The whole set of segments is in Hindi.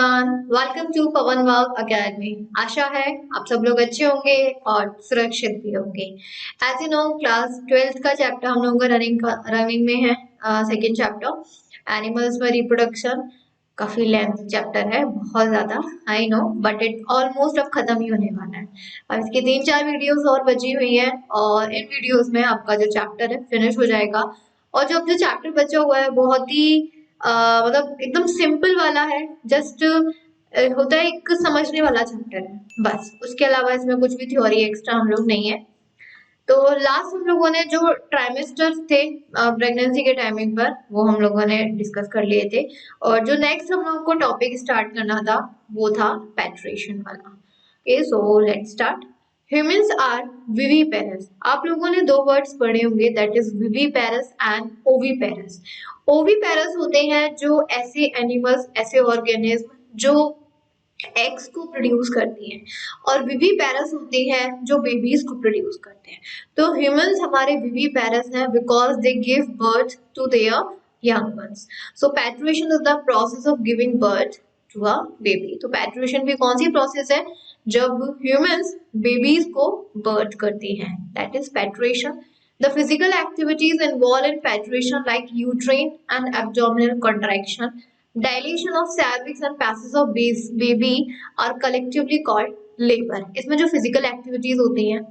Everyone, welcome to Pawan wow academy. आशा है आप सब लोग अच्छे होंगे और सुरक्षित भी होंगे। As you know, class 12th का चैप्टर हम लोगों का रनिंग में है। सेकंड चैप्टर एनिमल्स में रिप्रोडक्शन। काफी लेंथ चैप्टर है, बहुत ज्यादा, I know, but it almost अब खत्म ही होने वाला है। अब इसकी 3-4 वीडियोस और बची हुई है और इन वीडियोस में आपका जो चैप्टर है फिनिश हो जाएगा। और जो अब जो चैप्टर बचा हुआ है बहुत ही मतलब एकदम सिंपल वाला है। जस्ट होता है, एक समझने वाला चैप्टर है बस। उसके अलावा इसमें कुछ भी थ्योरी एक्स्ट्रा हम लोग नहीं है। तो लास्ट हम लोगों ने जो ट्राइमेस्टर्स थे प्रेगनेंसी के टाइमिंग पर, वो हम लोगों ने डिस्कस कर लिए थे। और जो नेक्स्ट हम लोगों को टॉपिक स्टार्ट करना था वो था पैट्रेशन वाला। Okay, so let's start. Humans are viviparous. आप लोगों ने दो वर्ड्स पढ़े होंगे, that is viviparous and oviparous. Oviparous होते हैं जो ऐसे एनिमल्स, ऐसे ऑर्गेनिज्म जो एग्स को प्रोड्यूस करती हैं, और विविपेरस होते हैं जो बेबीज को प्रोड्यूस करते हैं। तो ह्यूमंस हमारे विविपेरस हैं because they give birth to their young ones. So parturition is the process of giving birth to a baby. तो पैट्रुएशन भी कौन सी प्रोसेस है? जब ह्यूमंस बेबीज को बर्थ करती हैं, that is parturition. The physical activities involved in patruation like uterine and abdominal contraction, dilation of cervix and passage of baby are collectively called labor. इसमें जो physical activities होती हैं,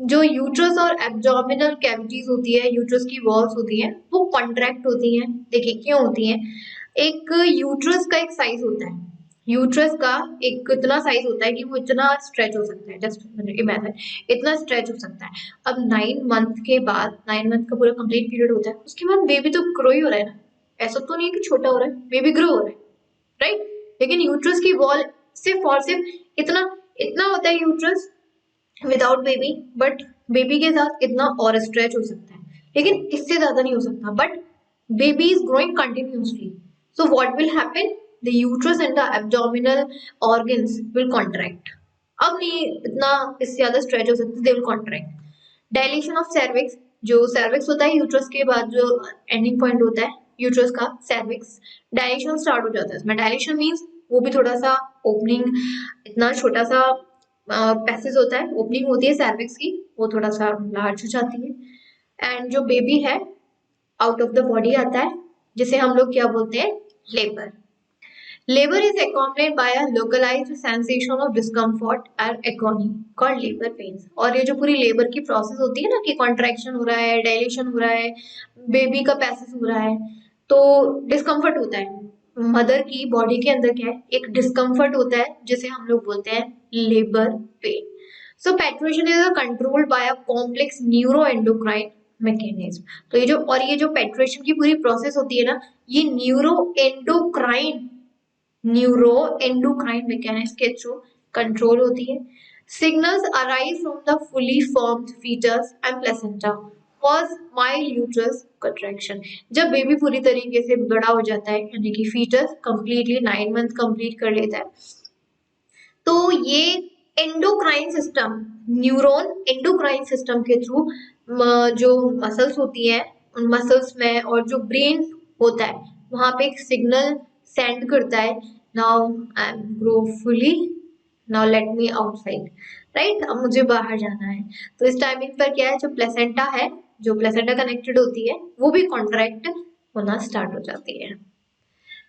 जो यूट्रस और एब्डोमिनल कैविटीज होती है, यूट्रस की वॉल्स होती हैं, वो कॉन्ट्रैक्ट होती हैं। देखिए क्यों होती हैं? एक यूट्रस का एक साइज होता है, यूट्रस का एक इतना साइज होता है कि वो इतना स्ट्रेच हो सकता है, जस्ट इमेजिन, इतना स्ट्रेच हो सकता है। अब 9 मंथ के बाद, 9 मंथ का पूरा कंप्लीट पीरियड होता है, उसके बाद बेबी तो ग्रो ही हो रहा है ना, ऐसा तो नहीं है कि छोटा हो रहा है, बेबी ग्रो हो रहा है, राइट? लेकिन यूट्रस की वॉल सिर्फ और सिर्फ इतना इतना होता है uterus without baby, but baby के साथ इतना और स्ट्रेच हो सकता है, लेकिन इससे ज्यादा नहीं हो सकता। But baby is growing continuously, so what will happen? The uterus and the abdominal organs will contract. अब नहीं इतना इससे ज्यादा स्ट्रेच हो सकता, they will contract. Dilation of cervix, जो सर्विक्स होता है यूट्रस के बाद जो एंडिंग पॉइंट होता है यूट्रस का, सर्विक्स, डायलेशन स्टार्ट हो जाता है इसमें। डायलेशन मीन्स वो भी थोड़ा सा ओपनिंग, इतना छोटा सा पैसेज होता है, ओपनिंग होती है सर्विक्स की, वो थोड़ा सा लार्ज हो जाती है। एंड जो बेबी है आउट ऑफ द बॉडी आता है, जिसे हम लोग क्या बोलते हैं? Labour. Labor is accompanied by a localized sensation of discomfort and agony called labor pains. और ये जो पूरी लेबर की प्रोसेस होती है ना, कि कॉन्ट्रैक्शन हो रहा है, डायलेशन हो रहा है, बेबी का पैसेज हो रहा है, तो डिस्कम्फर्ट होता है। मदर की बॉडी के अंदर क्या है? एक डिस्कम्फर्ट होता है जिसे हम लोग बोलते हैं labour pain. So parturition is controlled by a complex neuro endocrine mechanism. तो ये जो पैट्रुएशन की पूरी प्रोसेस होती है ना, ये न्यूरो एंडोक्राइन मैकेनिज्म के थ्रू कंट्रोल होती है. Signals arise from the fully formed foetus and placenta cause mild uterus contraction. जब बेबी पूरी तरीके से बड़ा हो जाता है, यानी कि फीटस कंप्लीटली 9 मंथ कंप्लीट कर लेता है, तो ये endocrine system, neuron endocrine system के थ्रू जो मसल्स होती है, उन मसल्स में, और जो ब्रेन होता है वहां पे एक सिग्नल सेंड करता है, now I am grow fully, now let me outside, right? अब मुझे बाहर जाना है। तो इस टाइमिंग पर क्या है, जो प्लेसेंटा है, जो प्लेसेंटा कनेक्टेड होती है, वो भी कॉन्ट्रैक्ट होना स्टार्ट हो जाती है.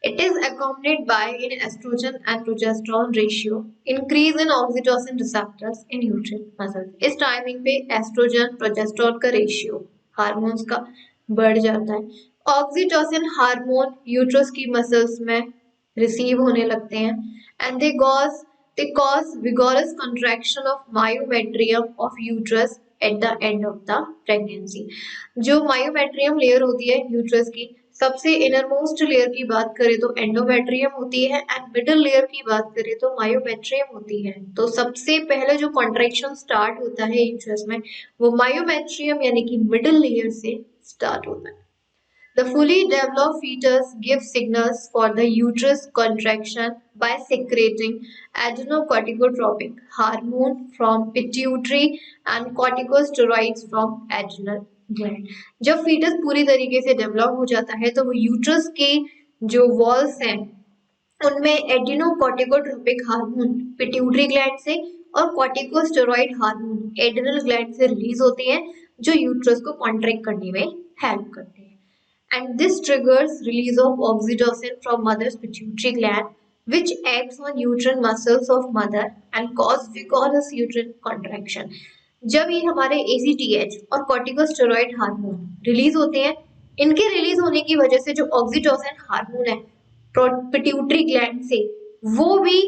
It is accompanied by an estrogen and progesterone ratio, increase in oxytocin receptors in uterine muscles. इस टाइमिंग पे एस्ट्रोजन प्रोजेस्टेरोन का रेशियो, हार्मोन्स का, बढ़ जाता है. ऑक्सीटोसिन हार्मोन यूट्रस की मसल्स में रिसीव होने लगते हैं, and they cause vigorous contraction of myometrium of uterus at the end of the pregnancy. जो मायोमेट्रियम लेयर होती है यूट्रस की, सबसे इनरमोस्ट लेयर की बात करें तो एंडोमेट्रियम होती है, एंड मिडिल लेयर की बात करें तो मायोमेट्रियम होती है. तो सबसे पहले जो कॉन्ट्रैक्शन स्टार्ट होता है यूट्रस में, वो मायोमेट्रियम यानी कि मिडिल लेयर से स्टार्ट होता है. The fully developed fetus gives signals for the uterus contraction by secreting adrenocorticotropic hormone from pituitary and corticosteroids from adrenal gland. जब fetus पूरी तरीके से डेवलप हो जाता है तो वो यूट्रस के जो वॉल्स हैं उनमें एडिनोकॉर्टिकोट्रोपिक हार्मोन पिट्यूटरी ग्लैंड से और कॉर्टिकोस्टेरॉइड हार्मोन एड्रिनल ग्लैंड से रिलीज होते हैं, जो यूट्रस को कॉन्ट्रैक्ट करने में हेल्प करते हैं। And this triggers release of oxytocin from mother's pituitary gland, which acts on uterine muscles of mother and cause vigorous uterine contraction. जब ये हमारे ACTH और कॉर्टिकोस्टेरॉइड हार्मोन रिलीज होते हैं, इनके रिलीज होने की वजह से जो ऑक्सीटोसिन हार्मोन है पिट्यूटरी ग्लैंड से, वो भी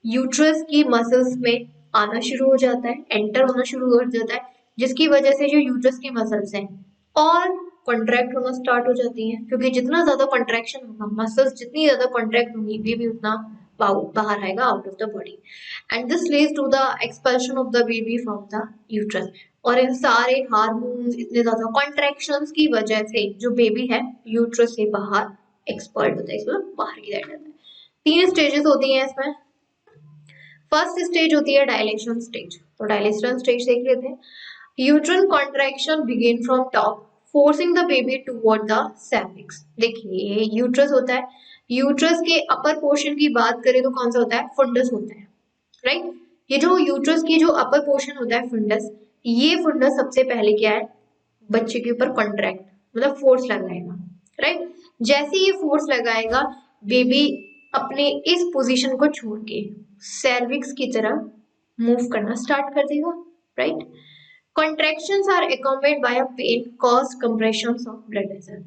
यूट्रस की मसल्स में आना शुरू हो जाता है, एंटर होना शुरू हो जाता है, जिसकी वजह से जो यूट्रस की मसल्स हैं और कॉन्ट्रैक्ट होना स्टार्ट हो जाती हैं, क्योंकि जितना ज्यादा कॉन्ट्रैक्शन होगा, मसल्स जितनी ज्यादा कॉन्ट्रैक्ट होंगी, बेबी उतना बाहर आएगा out of the body, and this leads to the expulsion of the baby from the uterus. और इन सारे हार्मोन्स, इतने ज्यादा कॉन्ट्रैक्शंस की वजह से जो बेबी है यूट्रस से बाहर एक्सपर्ट होता है, इसमें बाहर की साइड आता है। 3 स्टेजेस होती हैं इसमें। फर्स्ट स्टेज होती है डायलेशन स्टेज, तो डायलेशन स्टेज देख लेते हैं। Uterine contraction begin from top forcing the baby toward the cervix. देखिए यूट्रस होता है, यूट्रस के अपर पोर्शन की बात करें तो कौन सा होता है, फुंडस होता है, राइट। ये जो यूट्रस की जो अपर पोर्शन होता है फुंडस, ये फुंडस सबसे पहले क्या है, बच्चे के ऊपर कॉन्ट्रैक्ट मतलब फोर्स लगाएगा, राइट। जैसे ये फोर्स लगाएगा, बेबी अपने इस पोजीशन को छोड़ के सर्विक्स की तरफ मूव करना स्टार्ट कर देगा, right. Contractions are accompanied by a pain caused compressions of blood vessels.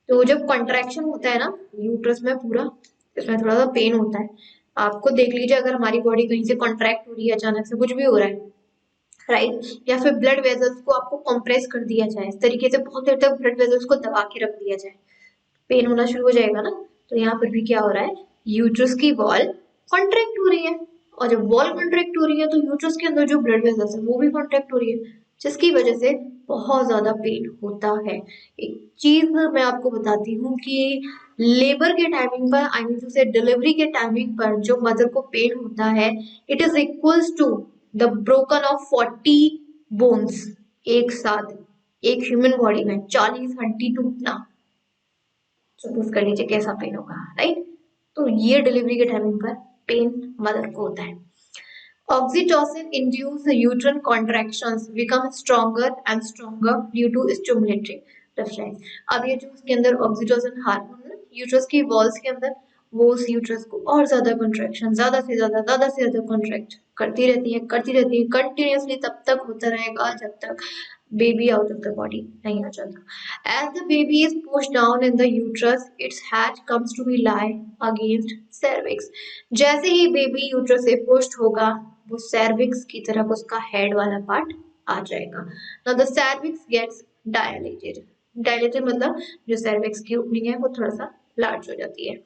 तो जब कॉन्ट्रैक्शन होता है ना यूट्रस में पूरा, इसमें थोड़ा सा पेन होता है। आपको देख लीजिए, अगर हमारी बॉडी कहीं से कॉन्ट्रैक्ट हो रही है, अचानक से कुछ भी हो रहा है, राइट, या फिर ब्लड वेजल्स को आपको कंप्रेस कर दिया जाए, इस तरीके से बहुत देर तक ब्लड वेजल्स को दबा के रख दिया जाए, पेन होना शुरू हो जाएगा ना। तो यहाँ पर भी क्या हो रहा है, यूट्रस की वॉल कॉन्ट्रैक्ट हो रही है, और जब वॉल कॉन्ट्रैक्ट हो रही है तो यूट्रस के अंदर जो ब्लड वेसल्स है वो भी कॉन्ट्रैक्ट हो रही है, जिसकी वजह से बहुत ज्यादा पेन होता है। एक चीज मैं आपको बताती हूँ कि लेबर के टाइमिंग पर, आई मीन से डिलीवरी के टाइमिंग पर जो मदर को पेन होता है, it is equals to the broken of 40 bones. एक साथ एक ह्यूमन बॉडी में 40 हड्डी टूटना, सपोज कर लीजिए कैसा पेन होगा, राइट। तो ये डिलीवरी के टाइमिंग पर पेन मदर को होता है। Oxytocin induce uterine contractions become stronger and stronger due to stimulatory reflex. अब ये जो उसके अंदर ऑक्सीटोसिन हार्मोन है यूट्रस की वॉल्स के अंदर, वो उस यूट्रस को और ज्यादा कॉन्ट्रैक्शन, ज्यादा से ज्यादा कॉन्ट्रैक्ट करती रहती है कंटिन्यूसली, तब तक होता रहेगा जब तक baby out of the body नहीं आ जाता. As the baby is pushed down in the uterus, its head comes to be lie against cervix. जैसे ही बेबी यूट्रस से पुश्ड होगा, वो cervix की तरफ उसका हेड वाला पार्ट आ जाएगा. Now the cervix gets dilated. Dilated मतलब जो cervix की ओपनिंग है वो थोड़ा सा लार्ज हो जाती है.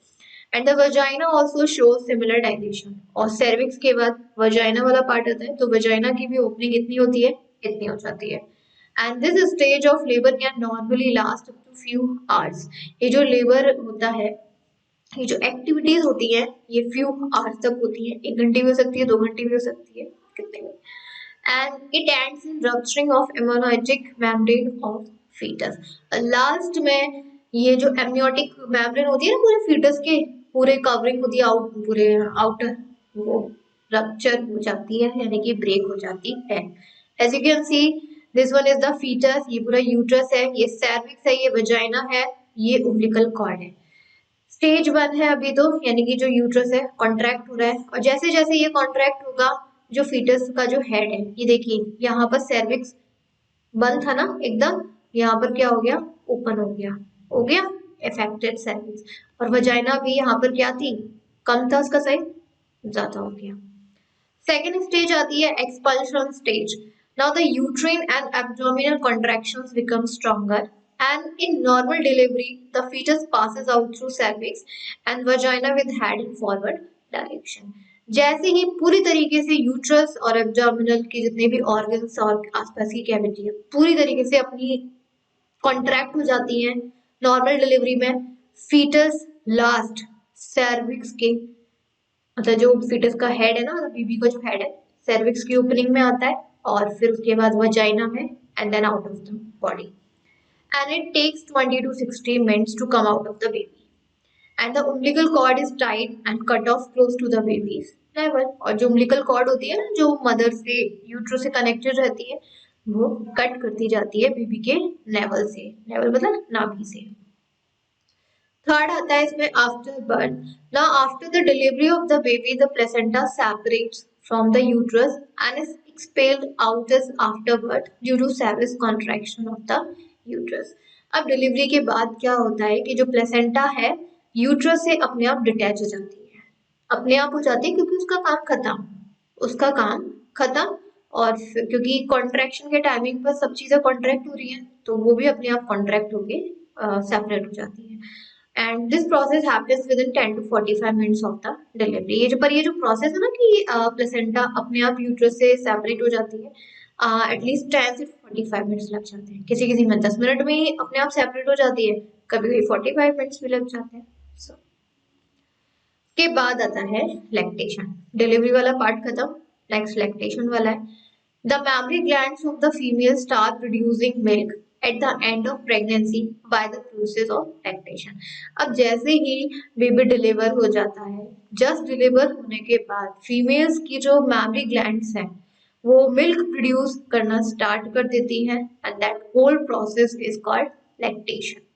And the vagina also show similar dilation. और सर्विक्स के बाद वजाइना वाला पार्ट आता है, तो वजाइना की भी ओपनिंग इतनी होती है, इतनी हो जाती है. And this stage of labour can normally last up to few hours. ये जो लेबर होता है, ये जो एक्टिविटीज होती है, ये फ्यू आवर्स तक होती है. 1 घंटे भी हो सकती है, 2 घंटे भी हो सकती है, कितने भी. And it ends in rupturing of amniotic membrane of fetus. Last में ये जो एमनियोटिक मेम्ब्रेन होती है ना पूरे फीटस के, पूरे कवरिंग होती है पूरे आउटर, वो रप्चर हो जाती है, यानी कि ब्रेक हो जाती है. As you can see, this one is the foetus. ये पूरा यूट्रस है, ये सर्विक्स है, ये वजाइना है, ये उम्बिलिकल कॉर्ड है. स्टेज 1 है अभी तो, यानी कि जो यूट्रस है कॉन्ट्रैक्ट हो रहा है, और जैसे जैसे ये कॉन्ट्रैक्ट होगा, जो फीटस का जो हेड है, ये देखिए यहाँ पर सर्विक्स बंद था ना एकदम, यहाँ पर क्या हो गया, ओपन हो गया अफेक्टेड सर्विक्स. और वजाइना भी यहाँ पर क्या थी, कम था उसका साइज, ज्यादा हो गया. सेकेंड स्टेज आती है expulsion stage. Now the uterine and abdominal contractions become stronger, and in normal delivery the fetus passes out through cervix and vagina with head in forward direction. जैसे ही पूरी तरीके से यूट्रस और एब्डोमिनल के जितने भी ऑर्गन्स और आसपास की कैविटी है पूरी तरीके से अपनी कॉन्ट्रैक्ट हो जाती हैं नॉर्मल डिलीवरी में, फीटस लास्ट सर्विक्स के, मतलब जो फीटस का हेड है ना, बेबी का जो हेड है, सर्विक्स की ओपनिंग में आता है, और फिर उसके बाद वजाइना में, and then out of the body. And it takes 20 to 60 minutes to come out of the baby. And the umbilical cord is tied and cut off close to the baby's navel। और जो umbilical cord होती है ना, जो मदर से यूट्रो से कनेक्टेड रहती है, वो कट करती जाती है बेबी के नेवल से। नेवल मतलब नाभि से। थर्ड आता है इसमें after birth. Now after the delivery of the baby the placenta separates from the uterus and is expelled out as after birth due to severe contraction of the uterus. अब डिलीवरी के बाद क्या होता है कि जो प्लेसेंटा है यूट्रस से अपने आप डिटैच हो जाती है। अपने आप हो जाती है क्योंकि उसका काम खत्म, उसका काम खत्म। और क्योंकि कॉन्ट्रैक्शन के टाइमिंग पर सब चीजें कॉन्ट्रैक्ट हो रही हैं, तो वो भी अपने आप कॉन्ट्रैक्ट होके सेपरेट हो जाती है। And this process happens with in 10 to 45 minutes of the delivery. ये जो प्रोसेस है ना कि प्लेसेंटा अपने आप यूट्रस से सेपरेट हो जाती है, एटलीस्ट 10 से 45 मिनट्स लग जाते हैं। किसी किसी में 10 मिनट में ही अपने आप सेपरेट हो जाती है, कभी कभी 45 मिनट्स भी लग जाते हैं। so, के बाद आता है लैक्टेशन। डिलीवरी वाला पार्ट खत्म, नेक्स्ट लैक्टेशन वाला है। The mammary glands of the female start producing milk at the end of pregnancy by the process of lactation। अब जैसे ही बेबी डिलीवर हो जाता है, जस्ट डिलीवर होने के बाद फीमेल्स की जो मैमरी ग्लैंड्स हैं वो मिल्क प्रोड्यूस करना स्टार्ट कर देती हैं, and that whole process is called lactation.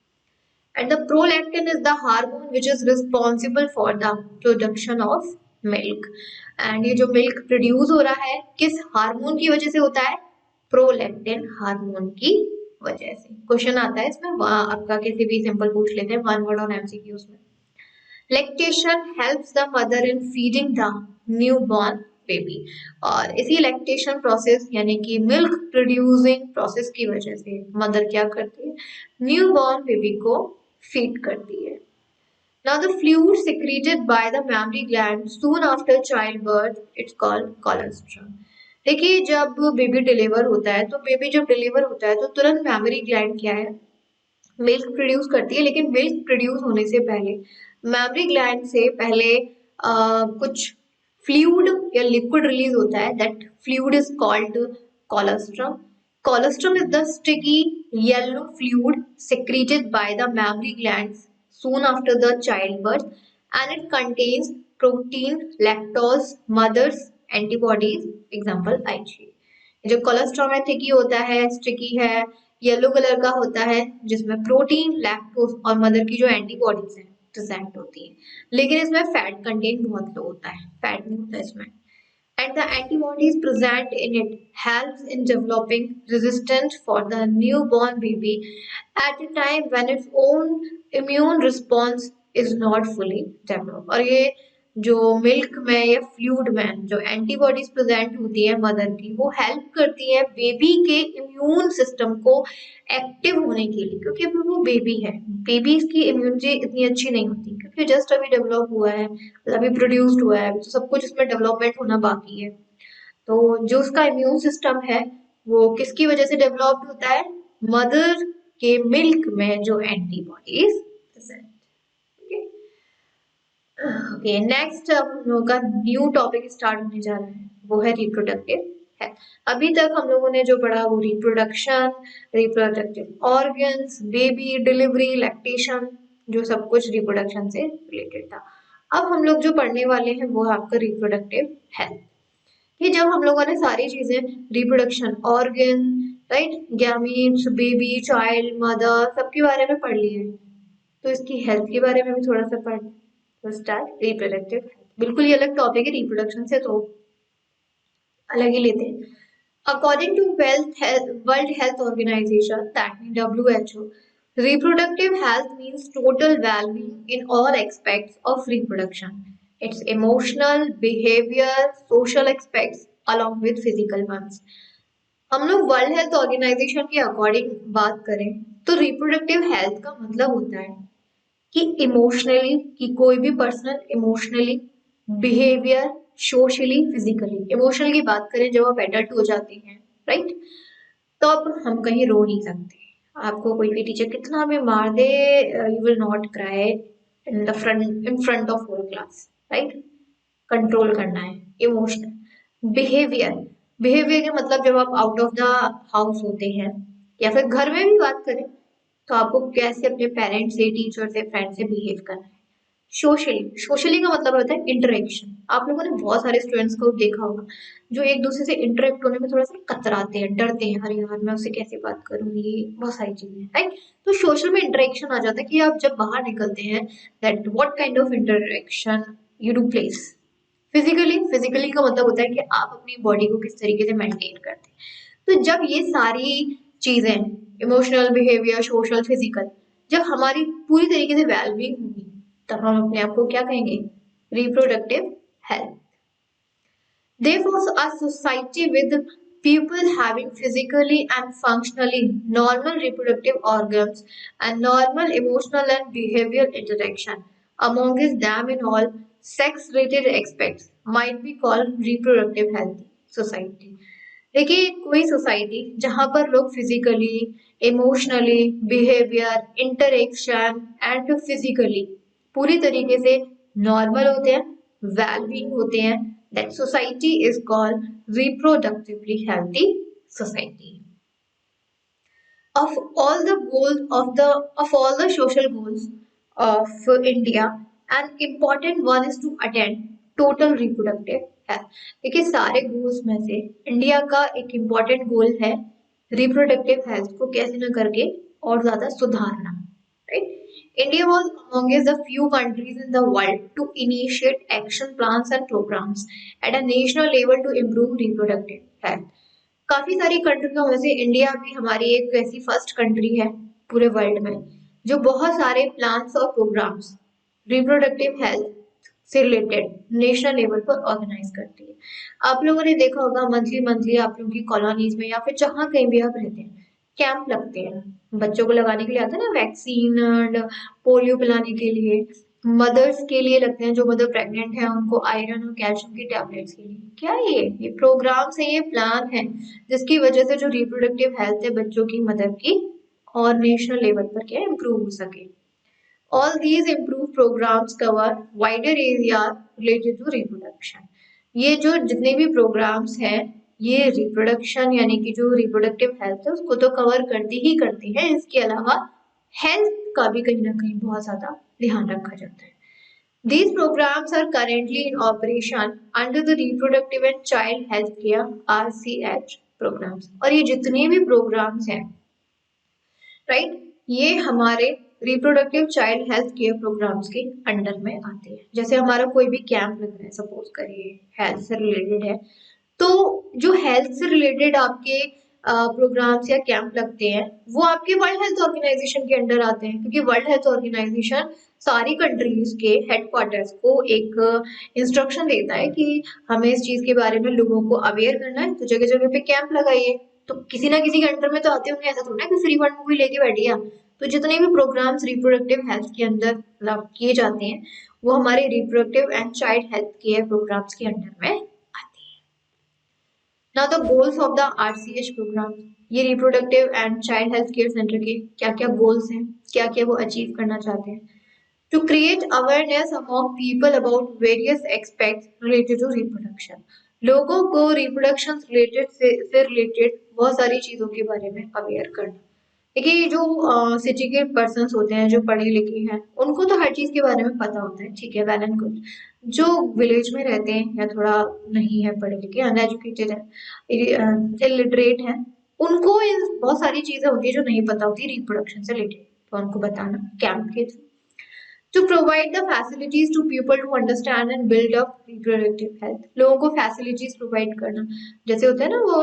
And the prolactin is the hormone which is responsible for the production of milk। And ये जो मिल्क प्रोड्यूस हो रहा है किस हार्मोन की वजह से होता है? प्रोलैक्टिन हार्मोन की वजह से। क्वेश्चन आता है इसमें, आपका किसी भी सिंपल पूछ लेते हैं, वन वर्ड और एमसीक्यूज में। Lactation helps the mother in feeding the newborn baby. और इसी लैक्टेशन प्रोसेस यानी कि मिल्क प्रोड्यूसिंग प्रोसेस की वजह से मदर क्या करती है? न्यूबॉर्न बेबी को फीड करती है। Now the fluid secreted by the mammary gland soon after childbirth, it's called colostrum। देखिए जब बेबी डिलीवर होता है, तो बेबी जब डिलीवर होता है तो तुरंत मैमरी ग्लैंड क्या है? मिल्क प्रोड्यूस करती है। लेकिन मिल्क प्रोड्यूस होने से पहले मैमरी ग्लैंड से पहले कुछ फ्लूइड या लिक्विड रिलीज होता है। That fluid is called colostrum। Colostrum is the sticky yellow fluid secreted by the mammary glands soon after the childbirth, and it contains protein, lactose, mother's antibodies, example IgA। जो कोलेस्ट्रॉल है थिकी होता है, स्टिकी है, येलो कलर का होता है, जिसमें प्रोटीन, लैक्टोज और मदर की जो एंटीबॉडीज हैं प्रेजेंट होती है। लेकिन इसमें फैट कंटेंट बहुत लो होता है, फैट नहीं होता इसमें। And the antibodies present in it helps in developing resistance for the newborn baby at a time when its own immune response is not fully developed। और ये जो मिल्क में या फ्लूइड में जो एंटीबॉडीज प्रेजेंट होती है मदर की, वो हेल्प करती है बेबी के इम्यून सिस्टम को एक्टिव होने के लिए, क्योंकि अभी वो बेबी है। बेबी की इम्यूनिटी इतनी अच्छी नहीं होती क्योंकि जस्ट अभी डेवलप हुआ है, अभी प्रोड्यूस्ड हुआ है, तो सब कुछ इसमें डेवलपमेंट होना बाकी है। तो जो उसका इम्यून सिस्टम है वो किसकी वजह से डेवलप्ड होता है? मदर के मिल्क में जो एंटीबॉडीज प्रेजेंट। ओके, नेक्स्ट अब हम लोगों का न्यू टॉपिक स्टार्ट होने जा रहा है, वो है रिप्रोडक्टिव हेल्थ। अभी तक हम लोगों ने जो पढ़ा वो reproduction, reproductive organs, baby delivery, lactation, जो सब कुछ रिप्रोडक्शन से रिलेटेड था। अब हम लोग जो पढ़ने वाले हैं वो है आपका रिप्रोडक्टिव हेल्थ। ये जब हम लोगों ने सारी चीजें reproduction, organ, right, gametes, baby, child, mother, सबके बारे में पढ़ लिए, तो इसकी हेल्थ के बारे में भी थोड़ा सा पढ़। तो स्टार्ट रिप्रोडक्टिव हेल्थ। बिल्कुल ये अलग टॉपिक है रिप्रोडक्शन से, तो अलग ही लेते हैं। According to World Health Organization, that mean WHO, reproductive health means total well-being in all aspects of reproduction. It's emotional, behavior, social aspects along with physical ones। हम लोग वर्ल्ड हेल्थ ऑर्गेनाइजेशन के अकॉर्डिंग बात करें तो रिप्रोडक्टिव हेल्थ का मतलब होता है कि इमोशनली, कि कोई भी person emotionally, behaviour, socially, physically. Emotional की बात करें जब आप एडल्ट हो जाते हैं, राइट, तो अब हम कहीं रो नहीं सकते। आपको कोई भी टीचर कितना भी मार दे, you will not cry in front of whole class, right. Control करना है। इमोशनल। बिहेवियर, बिहेवियर का मतलब जब आप आउट ऑफ द हाउस होते हैं या फिर घर में भी बात करें तो आपको कैसे अपने पेरेंट्स से, टीचर से, फ्रेंड से बिहेव करना है। सोशली का मतलब होता है इंटरेक्शन। आप लोगों ने बहुत सारे स्टूडेंट्स को देखा होगा जो एक दूसरे से इंटरेक्ट होने में थोड़ा सा कतराते हैं, डरते हैं, अरे यार मैं उससे कैसे बात करूँ, ये बहुत सारी चीजें, राइट। तो सोशल में इंटरेक्शन आ जाता है कि आप जब बाहर निकलते हैं, that what kind of interaction you do place. Physically का मतलब होता है कि आप अपनी बॉडी को किस तरीके से मेंटेन करते हैं। तो जब ये सारी चीजें, इमोशनल, बिहेवियर, सोशल, फिजिकल, जब हमारी पूरी तरीके से वेलबींग होगी, तब हम अपने आप को क्या कहेंगे? Reproductive health. Therefore, a society with people having physically and functionally normal reproductive organs and normal emotional and behavioral interaction amongst them in all sex-related aspects might be called reproductive healthy society. देखिए, कोई सोसाइटी जहां पर लोग physically, emotionally, behaviour, interaction and physically पूरी तरीके से नॉर्मल होते हैं, वेल बीइंग होते हैं, that society is called reproductively healthy society. Of all the goals of all the social goals of India, an important one is to attain total reproductive health. देखिए, सारे गोल्स में से इंडिया का एक इम्पॉर्टेंट गोल है रिप्रोडक्टिव हेल्थ को कैसे न करके और ज्यादा सुधारना, right. India was amongst the few countries in the world to initiate action plans and programs at a national level to improve reproductive health. काफी सारी कंट्रियों में से इंडिया भी हमारी एक ऐसी फर्स्ट कंट्री है पूरे वर्ल्ड में जो बहुत सारे प्लान्स और प्रोग्राम्स रिप्रोडक्टिव हेल्थ से रिलेटेड नेशनल लेवल पर ऑर्गेनाइज करती है। आप लोगों ने देखा होगा मंथली मंथली आप लोगों की कॉलोनीज में या फिर जहाँ कहीं भी आप रहते हैं, कैंप लगते हैं, बच्चों को लगाने के लिए आता है ना, वैक्सीन एंड पोलियो पिलाने के लिए, मदर्स के लिए लगते हैं, जो मदर प्रेग्नेंट है उनको आयरन और कैल्शियम की टैबलेट्स के लिए। क्या ये प्रोग्राम्स है, ये प्लान है जिसकी वजह से जो रिप्रोडक्टिव हेल्थ है बच्चों की, मदर की, और नेशनल लेवल पर क्या इम्प्रूव हो सके। All these improved programs cover wider area related to reproduction. ये जो जितने भी प्रोग्राम्स हैं ये रिप्रोडक्शन यानी कि जो रिप्रोडक्टिव हेल्थ है उसको तो कवर करती ही करती है, इसके अलावा हेल्थ का भी कहीं ना कहीं बहुत ज्यादा ध्यान रखा जाता है। These programs are currently in operation under the Reproductive and Child Health Care RCH programs. और ये जितने भी प्रोग्राम्स हैं, राइट, ये हमारे reproductive child health care programmes के अंडर में आते हैं। जैसे हमारा कोई भी कैंप लग रहा है, सपोज करिए हेल्थ से रिलेटेड है, तो जो हेल्थ से रिलेटेड आपके प्रोग्राम्स या कैंप लगते हैं वो आपके वर्ल्ड हेल्थ ऑर्गेनाइजेशन के अंडर आते हैं, क्योंकि वर्ल्ड हेल्थ ऑर्गेनाइजेशन सारी कंट्रीज के हेडक्वार्टर्स को एक इंस्ट्रक्शन देता है कि हमें इस चीज के बारे में लोगों को अवेयर करना है, तो जगह जगह पे कैंप लगाइए। तो किसी ना किसी के अंडर में तो आते होंगे, ऐसा थोड़ा है कि फ्री फंड मूवी लेके बैठ गया। तो जितने भी प्रोग्राम्स रिप्रोडक्टिव हेल्थ के अंदर मतलब किए जाते हैं वो हमारे reproductive and child health care programmes के अंडर में आते हैं। Now the goals of the RCH programme, ये reproductive and child health care centre के क्या क्या गोल्स हैं, क्या क्या वो अचीव करना चाहते हैं। To create awareness among people about various aspects related to reproduction. लोगों को रिप्रोडक्शन रिलेटेड से रिलेटेड बहुत सारी चीजों के बारे में अवेयर करना। देखिए, जो सिटी के पर्सन्स होते हैं जो पढ़े लिखे हैं उनको तो हर चीज के बारे में पता होता है, ठीक है, वेल एंड गुड। जो विलेज में रहते हैं या थोड़ा नहीं है पढ़े लिखे, अनएजुकेटेड है, इलिटरेट है, उनको बहुत सारी चीजें होती है जो नहीं पता होती रिप्रोडक्शन से रिलेटेड, तो उनको बताना कैंप के through. To provide the facilities to people to understand and build up reproductive health, लोगों को फैसिलिटीज प्रोवाइड करना, जैसे होता है ना वो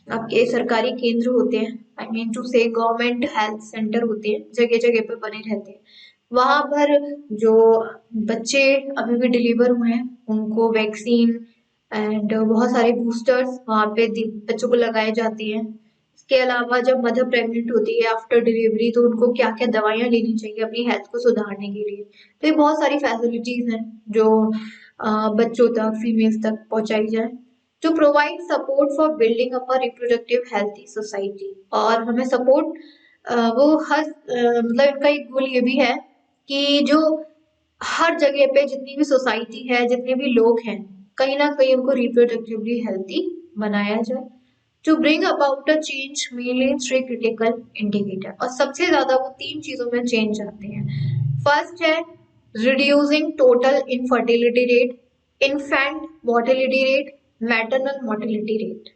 आपके सरकारी केंद्र होते हैं, आई मीन टू से गवर्नमेंट हेल्थ सेंटर होते हैं, जगह जगह पे बने रहते हैं, वहां पर जो बच्चे अभी भी डिलीवर हुए हैं उनको वैक्सीन एंड बहुत सारे बूस्टर्स वहां पे बच्चों को लगाए जाते हैं। इसके अलावा जब मदर प्रेग्नेंट होती है आफ्टर डिलीवरी तो उनको क्या क्या दवाइयाँ लेनी चाहिए अपनी हेल्थ को सुधारने के लिए, तो ये बहुत सारी फैसिलिटीज हैं जो बच्चों तक, फीमेल्स तक पहुंचाई जाए। To provide support for building up a reproductive healthy society, और हमें सपोर्ट वो हर मतलब इनका एक गोल ये भी है कि जो हर जगह पे जितनी भी सोसाइटी है, जितने भी लोग हैं, कहीं ना कहीं उनको रिप्रोडक्टिवली हेल्थी बनाया जाए। To bring about a change mainly in three critical indicator, और सबसे ज्यादा वो तीन चीजों में चेंज आते हैं। फर्स्ट है reducing total infertility rate, infant mortality rate, maternal mortality rate.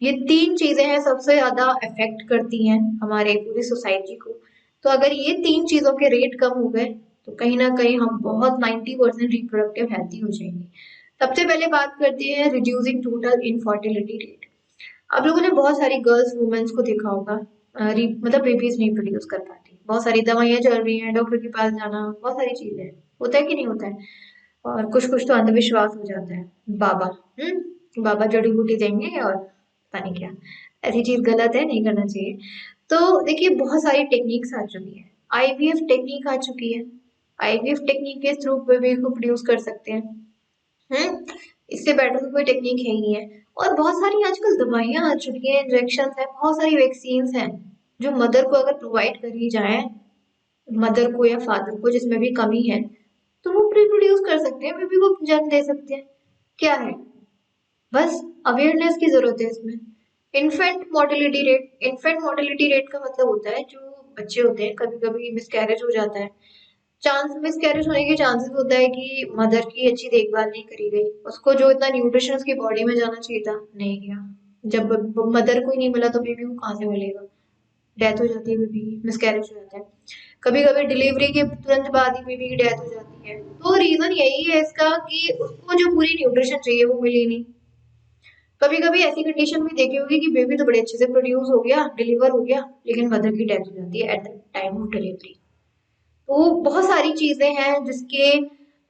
ये तीन चीजें हैं सबसे ज्यादा अफेक्ट करती हैं हमारे पूरी सोसाइटी को। तो अगर ये तीन चीजों के रेट कम हो गए तो कहीं ना कहीं हम बहुत 90% रिप्रोडक्टिव हेल्थी हो जाएंगे। सबसे पहले बात करते हैं रिड्यूसिंग टोटल इनफर्टिलिटी रेट। आप लोगों ने बहुत सारी गर्ल्स वुमेन्स को देखा होगा, मतलब बेबीज नहीं प्रोड्यूस कर पाती, बहुत सारी दवाइयाँ चल रही हैं, डॉक्टर के पास जाना, बहुत सारी चीजें हैं। होता है कि नहीं होता है? और कुछ कुछ तो अंधविश्वास हो जाता है। बाबा, बाबा जड़ी बूटी देंगे और पता नहीं क्या, ऐसी चीज गलत है, नहीं करना चाहिए। तो देखिए बहुत सारी टेक्निक्स आ चुकी है, आईवीएफ टेक्निक आ चुकी है। आईवीएफ टेक्निक के थ्रू बेबी को प्रोड्यूस कर सकते हैं। इससे बेटर तो कोई टेक्निक है ही नहीं है। और बहुत सारी आजकल दवाइयाँ आ चुकी हैं, इंजेक्शन है, बहुत सारी वैक्सीन्स हैं जो मदर को अगर प्रोवाइड करी जाए, मदर को या फादर को जिसमें भी कमी है, तो वो रिप्रोड्यूस कर सकते हैं, बेबी को जन्म दे सकते हैं। क्या है, बस अवेयरनेस की जरूरत है इसमें। इन्फेंट मोर्टेलिटी रेट का मतलब होता है जो बच्चे होते हैं, कभी कभी मिसकैरेज हो जाता है, चांस मिसकैरेज होने के चांसेस होता है कि मदर की अच्छी देखभाल नहीं करी गई, उसको जो इतना न्यूट्रिशन उसकी बॉडी में जाना चाहिए था नहीं गया। जब मदर को ही नहीं मिला तो बेबी को कहाँ से मिलेगा? डेथ हो जाती है, बेबी की मिसकैरेज हो जाता है। कभी कभी डिलीवरी के तुरंत बाद ही बेबी की डेथ हो जाती है। तो रीजन यही है इसका कि उसको जो पूरी न्यूट्रिशन चाहिए वो मिली नहीं। कभी कभी ऐसी कंडीशन भी देखी होगी कि बेबी तो बड़े अच्छे से प्रोड्यूस हो गया, डिलीवर हो गया, लेकिन मदर की डेथ हो जाती है at the time of delivery. तो बहुत सारी चीजें हैं जिसके,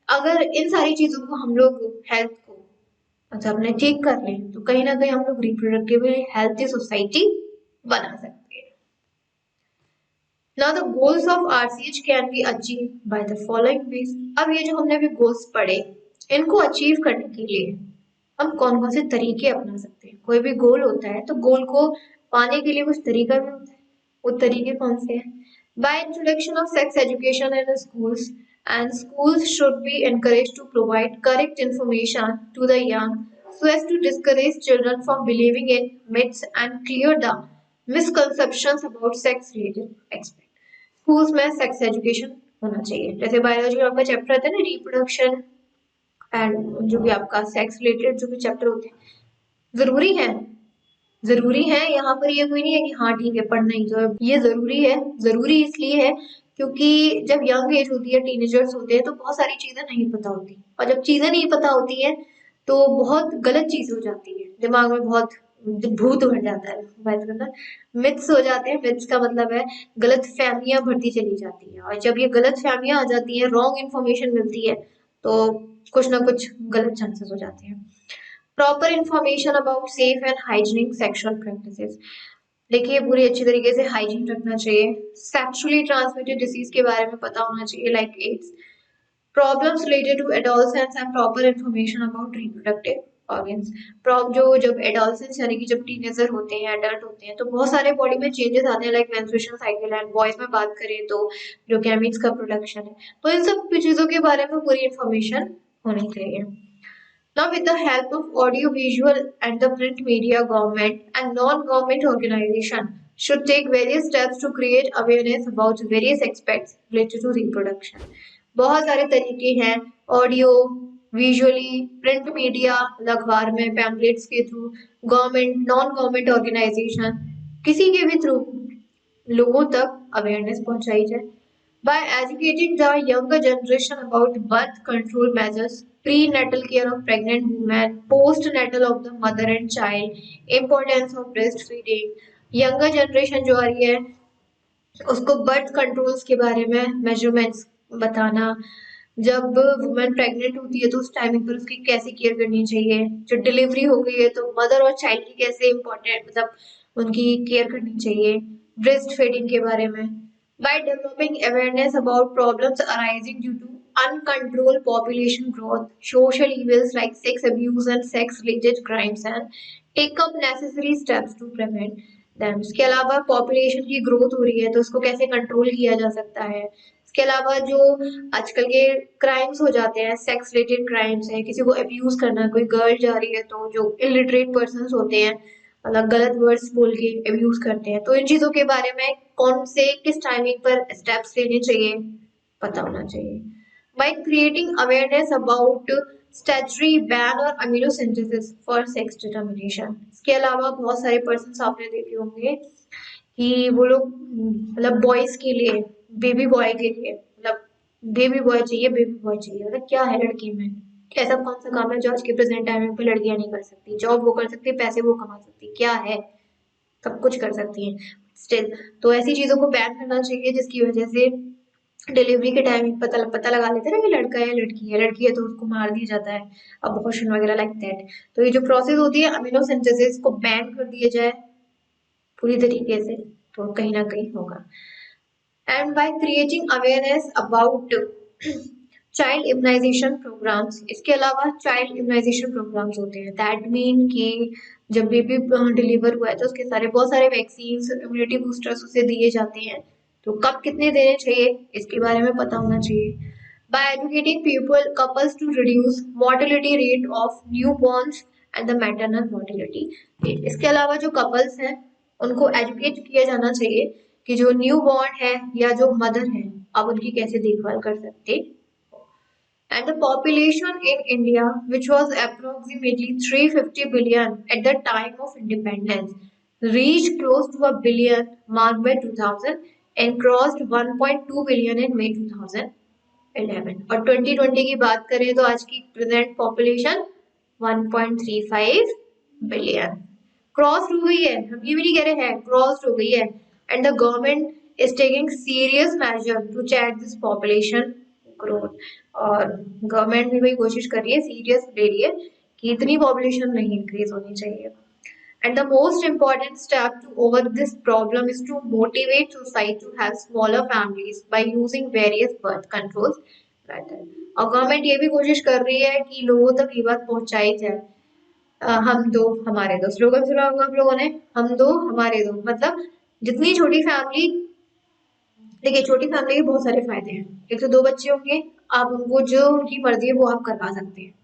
अगर इन सारी चीजों को हम लोग हेल्थ को मतलब अपने ठीक कर लें तो कहीं ना कहीं हम लोग रिप्रोडक्टिवली हेल्थी सोसाइटी बना सकते हैं। Now the goals of RCH can be achieved by the following ways। अब ये जो हमने अभी गोल्स पढ़े, इनको अचीव करने के लिए हम कौन कौन से तरीके अपना सकते हैं। कोई भी गोल होता है तो गोल को पाने के लिए कुछ तरीका भी होता है, वो तरीके कौन से हैं? By introduction of sex education in the schools, and schools should be encouraged to provide correct information to the young so as to discourage children from believing in myths and clear the misconceptions about sex related aspects। Schools में सेक्स एजुकेशन होना चाहिए। जैसे बायोलॉजी में आपका चैप्टर आता है ना, रिप्रोडक्शन एंड जो भी आपका सेक्स रिलेटेड जो भी चैप्टर होते हैं, जरूरी है, जरूरी है। यहाँ पर ये कोई नहीं है कि हाँ ठीक है पढ़ना ही तो है, ये जरूरी है। जरूरी इसलिए है क्योंकि जब यंग एज होती है, टीनेजर्स होते हैं, तो बहुत सारी चीजें नहीं पता होती, और जब चीजें नहीं पता होती है तो बहुत गलत चीज हो जाती है, दिमाग में बहुत भूत भर जाता है, बात करना मिथ्स हो जाते हैं। मिथ्स का मतलब है गलत फहमियां बढ़ती चली जाती है, और जब ये गलत फहमियां आ जाती है, रॉन्ग इन्फॉर्मेशन मिलती है, तो कुछ ना कुछ गलत चांसेस हो जाते हैं। Proper information about safe and hygienic sexual practices. देखिए पूरी अच्छी तरीके से हाइजीन रखना चाहिए। सेक्सुअली ट्रांसमिटेड डिसीज के बारे में पता होना चाहिए, like AIDS. Problems related to adolescence and proper information about reproductive organs. जो जब एडोलसेंस यानी कि जब टीनेजर होते हैं, एडल्ट होते हैं, तो बहुत सारे बॉडी में चेंजेस आते हैं, like menstruation cycle. And boys में बात करें तो जो गैमीट्स का प्रोडक्शन है, तो इन सब चीजों के बारे में पूरी इंफॉर्मेशन होनी चाहिए। Now, with the help of audiovisual and the print media, government and non-government organization should take various steps to create awareness about various aspects related to reproduction। बहुत सारे तरीके हैं, ऑडियो, विजुअली, प्रिंट मीडिया, अखबार में, पैम्पलेट्स के through, government, non government organisation, किसी के भी थ्रू लोगों तक अवेयरनेस पहुंचाई जाए। By educating the younger generation about birth control measures, prenatal care of pregnant women, postnatal of the mother and child, importance of breastfeeding, younger generation जो आ रही है उसको बर्थ कंट्रोल्स के बारे में मेजरमेंट्स बताना। जब वुमेन प्रेग्नेंट होती है तो उस टाइमिंग पर उसकी कैसे केयर करनी चाहिए, जो डिलीवरी हो गई है तो मदर और चाइल्ड की कैसे इम्पोर्टेंट मतलब उनकी केयर करनी चाहिए, ब्रेस्ट फीडिंग के बारे में। By developing awareness about problems arising due to uncontrolled population growth, social evils like sex abuse and sex-related crimes, and take up necessary steps to prevent them। इसके अलावा पॉपुलेशन की ग्रोथ हो रही है तो उसको कैसे कंट्रोल किया जा सकता है। इसके अलावा जो आजकल के क्राइम्स हो जाते हैं, सेक्स रिलेटेड क्राइम्स है, किसी को अब्यूज करना, कोई गर्ल जा रही है तो जो इलिटरेट पर्सन होते हैं मतलब गलत वर्ड्स बोल के अब्यूज करते हैं, तो इन चीजों के बारे में कौन से किस टाइमिंग पर स्टेप्स लेने चाहिए पता होना चाहिए। by creating awareness about statutory ban और amniocentesis for sex determination। इसके अलावा बहुत सारे पर्सन आपने देखे होंगे कि वो लोग मतलब बॉयज के लिए, बेबी बॉय के लिए, मतलब बेबी बॉय चाहिए, बेबी बॉय चाहिए, मतलब क्या है लड़की में, ऐसा कौन सा काम है जो आज के प्रेजेंट टाइम पे लड़कियां नहीं कर सकती? जॉब वो कर सकती है, पैसे वो कमा सकती, क्या है, सब कुछ कर सकती है स्टिल। तो ऐसी चीजों को बैन करना चाहिए जिसकी वजह से डिलीवरी के टाइम पता लगा लेते हैं ना कि लड़का है लड़की है तो उसको मार दिया जाता है, अबॉर्शन वगैरह लाइक दैट। तो ये जो प्रोसेस होती है अमीनोसिंथेसिस को बैन कर दिया जाए पूरी तरीके से, तो कहीं ना कहीं होगा। And by creating awareness about child immunisation programmes, इसके अलावा चाइल्ड इम्यूनाइजेशन प्रोग्राम्स होते हैं, दैट मीन कि जब बेबी डिलीवर हुआ है तो उसके सारे बहुत सारे वैक्सीन इम्यूनिटी बूस्टर्स उसे दिए जाते हैं। तो कब कितने देने चाहिए इसके बारे में पता होना चाहिए। By educating people couples to reduce mortality rate of newborns and the maternal mortality. इसके अलावा जो कपल्स हैं उनको एजुकेट किया जाना चाहिए कि जो न्यू बॉर्न है या जो मदर है आप उनकी कैसे देखभाल कर सकते। And the population in India, which was approximately 350 billion at the time of independence, reached close to a billion mark by 2000 and crossed 1.2 billion in May 2011। और 2020 की बात करें तो आज की प्रेजेंट पॉपुलेशन 1.35 बिलियन क्रॉस हो गई है। हम ये भी नहीं कह रहे हैं, क्रॉस हो गई है। And the government is taking serious measure to check this population growth. और गवर्नमेंट भी वही कोशिश कर रही है, सीरियस ले रही है कि इतनी पॉपुलेशन नहीं इंक्रीज होनी चाहिए। And the most important step to over this problem is to motivate society to have smaller families by using various birth controls method। और गवर्नमेंट ये भी कोशिश कर रही है कि लोगों तक ये बात पहुंचाई जाए। हम दो हमारे दो स्लोगन सुना होगा आप लोगों ने, हम दो हमारे दो, मतलब जितनी छोटी फैमिली, देखिए छोटी फैमिली के बहुत सारे फायदे हैं। एक तो दो बच्चे होंगे, आप उनको जो उनकी मर्जी है वो आप करवा सकते हैं,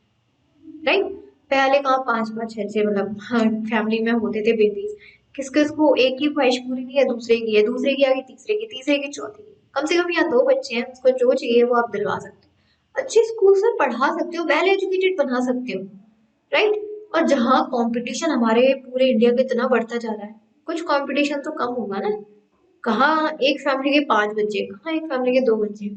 राइट। पहले कहाँ पांच पांच छह छह मतलब फैमिली में होते थे बेबीज, किस किस को एक की ख्वाहिश पूरी नहीं है, दूसरे की है, दूसरे की आगे तीसरे की, तीसरे की चौथे की, कम से कम यहाँ दो बच्चे हैं, उसको जो चाहिए वो आप दिलवा सकते हो, अच्छे स्कूल से पढ़ा सकते हो, वेल एजुकेटेड बना सकते हो, राइट। और जहाँ कंपटीशन हमारे पूरे इंडिया में इतना बढ़ता जा रहा है, कुछ कंपटीशन तो कम होगा ना। कहाँ एक फैमिली के पांच बच्चे, कहाँ एक फैमिली के दो बच्चे,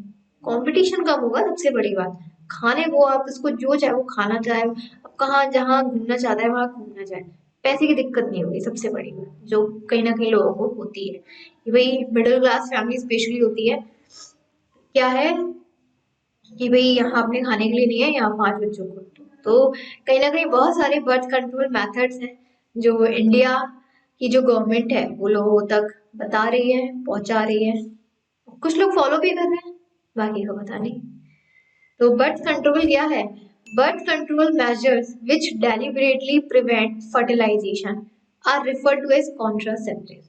कंपटीशन कम होगा, सबसे बड़ी बात। खाने को आप उसको जो चाहे वो खाना चाहे, अब कहाँ जहाँ घूमना चाहता है वहां घूमना चाहे, पैसे की दिक्कत नहीं होगी, सबसे बड़ी बात जो कहीं ना कहीं लोगों को होती है कि भाई मिडिल क्लास फैमिली स्पेशली होती है, क्या है कि भाई यहाँ अपने खाने के लिए नहीं है, यहाँ पांच बच्चों को तो कहीं ना कहीं बहुत सारे बर्थ कंट्रोल मेथड्स हैं जो इंडिया की जो गवर्नमेंट है वो लोगों तक बता रही है, पहुंचा रही है, कुछ लोग फॉलो भी कर रहे हैं, बाकी का पता नहीं। तो बर्थ कंट्रोल क्या है? Birth control measures which deliberately prevent fertilisation are referred to as contraceptive.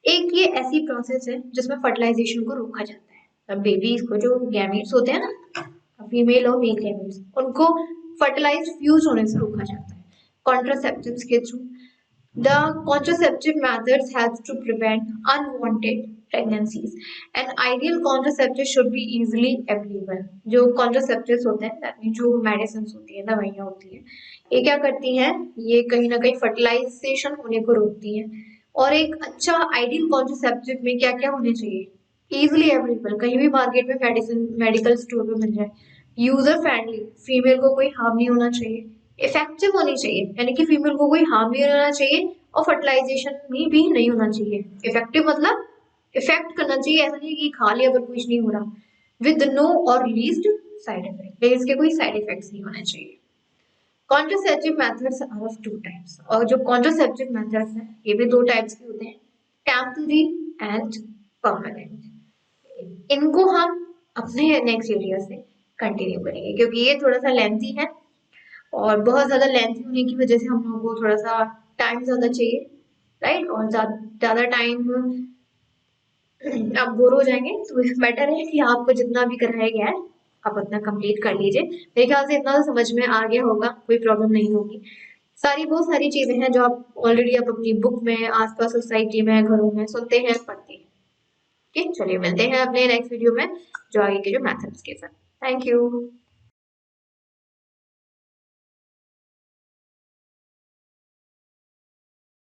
एक ये ऐसी प्रोसेस है जिसमें फर्टिलाइजेशन को रोका जाता है। अब बेबीज को जो गैमेट्स होते हैं ना, फीमेल और मेल गैमेट्स, उनको फर्टिलाइज फ्यूज होने से रोका जाता है कॉन्ट्रासेप्टिव्स के through. The contraceptive methods helps to prevent unwanted pregnancies. An ideal contraceptive should be easily available। जो contraceptives होते हैं, that means जो medicines होती है, दवाइयाँ होती हैं, ये क्या करती हैं? ये कहीं ना कहीं fertilization होने को रोकती हैं। और एक अच्छा ideal contraceptive में क्या क्या होने चाहिए? Easily available, कहीं भी मार्केट में मेडिसिन मेडिकल स्टोर पे मिल जाए, यूजर फ्रेंडली, फीमेल को कोई हार्म नहीं होना चाहिए, इफेक्टिव होनी चाहिए, यानी कि फीमेल को कोई हार्म नहीं होना चाहिए और फर्टिलाइजेशन में भी नहीं होना चाहिए। इफेक्टिव मतलब इफेक्ट करना चाहिए, ऐसा नहीं कि खा लिया पर कुछ नहीं हो रहा, with no or least side effect, इसके कोई साइड इफेक्ट्स नहीं होने चाहिए। Contraceptive methods are of two types. और जो कॉन्ट्रासेप्टिव मेथड्स हैं ये भी दो टाइप्स के होते हैं, टेम्पररी एंड परमानेंट। इनको हम अपने नेक्स्ट वीडियो से कंटिन्यू करेंगे क्योंकि ये थोड़ा सा लेंथी है और बहुत ज्यादा लेंथी होने की वजह से हम लोगों को थोड़ा सा टाइम ज्यादा चाहिए, राइट। और ज्यादा टाइम आप बोर हो जाएंगे, तो बेटर है कि आपको जितना भी कराया गया है आप उतना कंप्लीट कर लीजिए। मेरे ख्याल से इतना तो समझ में आ गया होगा, कोई प्रॉब्लम नहीं होगी। सारी बहुत सारी चीजें हैं जो आप ऑलरेडी आप अपनी बुक में, आसपास सोसाइटी में, घरों में सुनते हैं, पढ़ते हैं। ठीक, चलिए मिलते हैं अपने नेक्स्ट वीडियो में जो आगे के जो मैथड्स के साथ। Thank you.